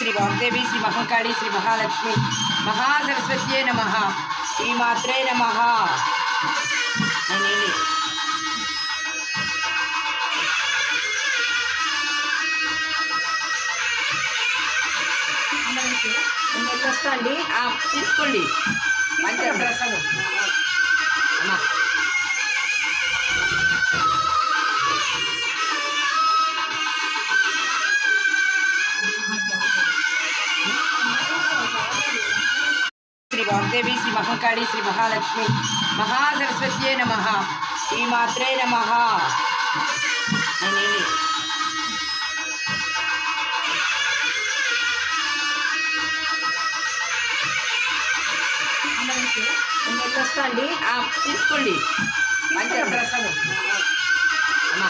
శ్రీ వాగ్దేవి శ్రీ మహాకాళి శ్రీ మహాలక్ష్మి మహాసరస్వత్యే నమః శ్రీమాత్రే నమః. వస్తా అండి, తీసుకోండి మంచి ప్రసాదం అమ్మా. శ్రీ వాగ్దేవి శ్రీ మహాకాళి శ్రీ మహాలక్ష్మి మహాసరస్వత్యే నమః శ్రీమాత్రే నమః. వస్తా అండి, తీసుకోండి మంచి ప్రసాదం అమ్మా.